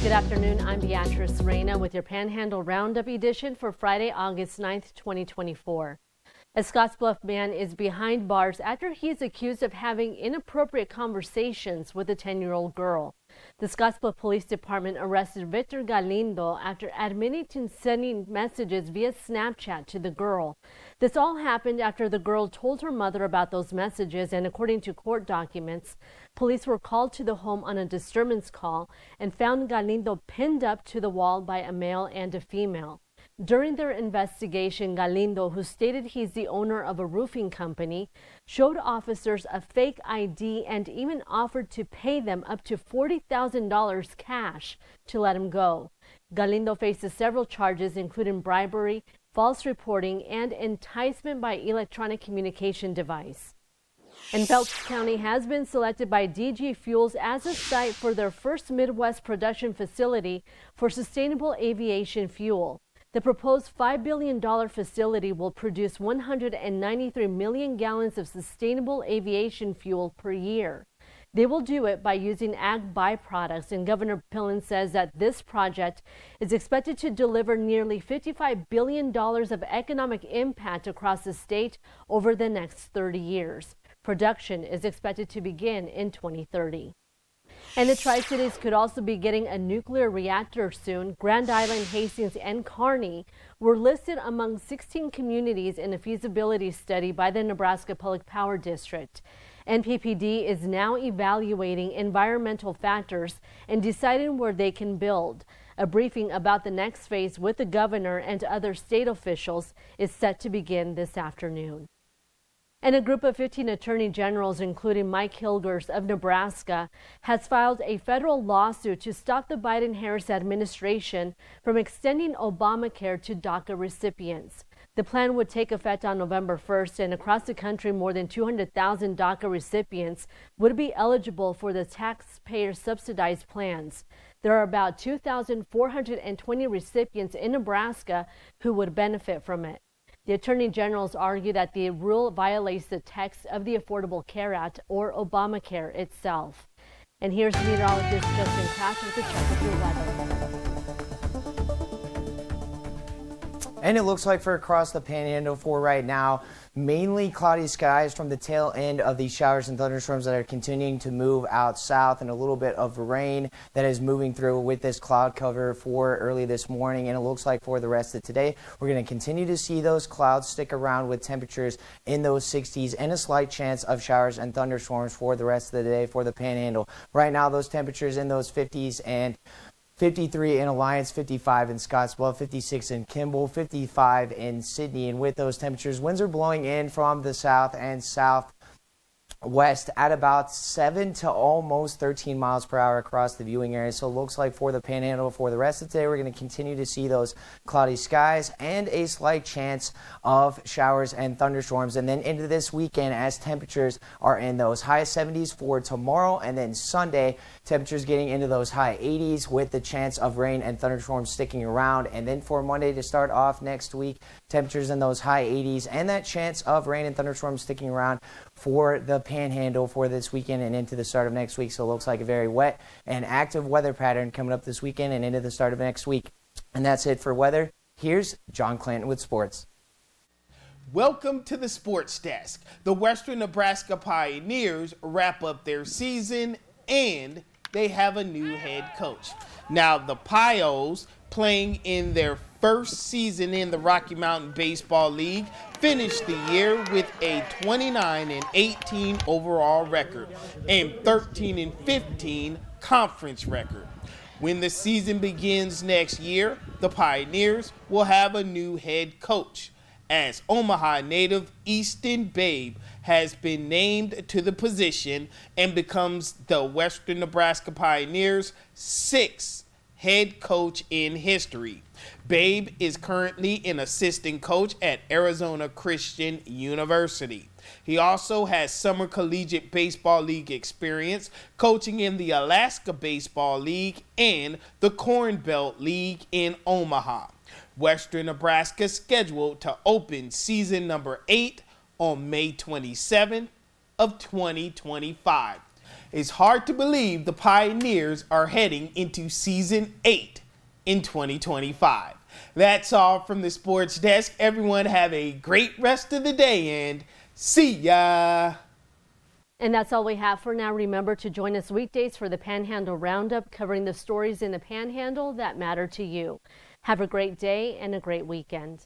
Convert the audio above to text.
Good afternoon, I'm Beatrice Reyna with your Panhandle Round Up edition for Friday, August 9th, 2024. A Scottsbluff man is behind bars after he is accused of having inappropriate conversations with a 10-year-old girl. The Scottsbluff Police Department arrested Victor Galindo after admitting to sending messages via Snapchat to the girl. This all happened after the girl told her mother about those messages, and according to court documents, police were called to the home on a disturbance call and found Galindo pinned up to the wall by a male and a female. During their investigation, Galindo, who stated he's the owner of a roofing company, showed officers a fake ID and even offered to pay them up to $40,000 cash to let him go. Galindo faces several charges, including bribery, false reporting, and enticement by electronic communication device. And Phelps County has been selected by DG Fuels as a site for their first Midwest production facility for sustainable aviation fuel. The proposed $5 billion facility will produce 193 million gallons of sustainable aviation fuel per year. They will do it by using ag byproducts, and Governor Pillen says that this project is expected to deliver nearly $55 billion of economic impact across the state over the next 30 years. Production is expected to begin in 2030. And the Tri-Cities could also be getting a nuclear reactor soon. Grand Island, Hastings, and Kearney were listed among 16 communities in a feasibility study by the Nebraska Public Power District. NPPD is now evaluating environmental factors and deciding where they can build. A briefing about the next phase with the governor and other state officials is set to begin this afternoon. And a group of 15 attorney generals, including Mike Hilgers of Nebraska, has filed a federal lawsuit to stop the Biden-Harris administration from extending Obamacare to DACA recipients. The plan would take effect on November 1st, and across the country, more than 200,000 DACA recipients would be eligible for the taxpayer-subsidized plans. There are about 2,420 recipients in Nebraska who would benefit from it. The Attorney Generals argue that the rule violates the text of the Affordable Care Act, or Obamacare itself. And here's meteorologist Justin Crash with the check of your weather. And it looks like for across the Panhandle for right now, mainly cloudy skies from the tail end of these showers and thunderstorms that are continuing to move out south, and a little bit of rain that is moving through with this cloud cover for early this morning. And it looks like for the rest of today, we're going to continue to see those clouds stick around with temperatures in those 60s and a slight chance of showers and thunderstorms for the rest of the day for the Panhandle. Right now, those temperatures in those 50s and 53 in Alliance, 55 in Scottsbluff, 56 in Kimball, 55 in Sidney. And with those temperatures, winds are blowing in from the south and southwest at about 7 to almost 13 miles per hour across the viewing area. So it looks like for the Panhandle for the rest of today, we're going to continue to see those cloudy skies and a slight chance of showers and thunderstorms. And then into this weekend, as temperatures are in those high 70s for tomorrow, and then Sunday, temperatures getting into those high 80s with the chance of rain and thunderstorms sticking around. And then for Monday to start off next week, temperatures in those high 80s and that chance of rain and thunderstorms sticking around for the Panhandle for this weekend and into the start of next week. So it looks like a very wet and active weather pattern coming up this weekend and into the start of next week. And that's it for weather. Here's John Clanton with sports. Welcome to the Sports Desk. The Western Nebraska Pioneers wrap up their season and they have a new head coach. Now, the Pios, playing in their first season in the Rocky Mountain Baseball League, finished the year with a 29-18 overall record and 13-15 conference record. When the season begins next year, the Pioneers will have a new head coach, as Omaha native Easton Babe has been named to the position and becomes the Western Nebraska Pioneers' 6th head coach in history. Babe is currently an assistant coach at Arizona Christian University. He also has Summer Collegiate Baseball League experience, coaching in the Alaska Baseball League and the Corn Belt League in Omaha. Western Nebraska scheduled to open season number 8 on May 27th of 2025. It's hard to believe the Pioneers are heading into Season 8 in 2025. That's all from the Sports Desk. Everyone have a great rest of the day and see ya. And that's all we have for now. Remember to join us weekdays for the Panhandle Roundup, covering the stories in the Panhandle that matter to you. Have a great day and a great weekend.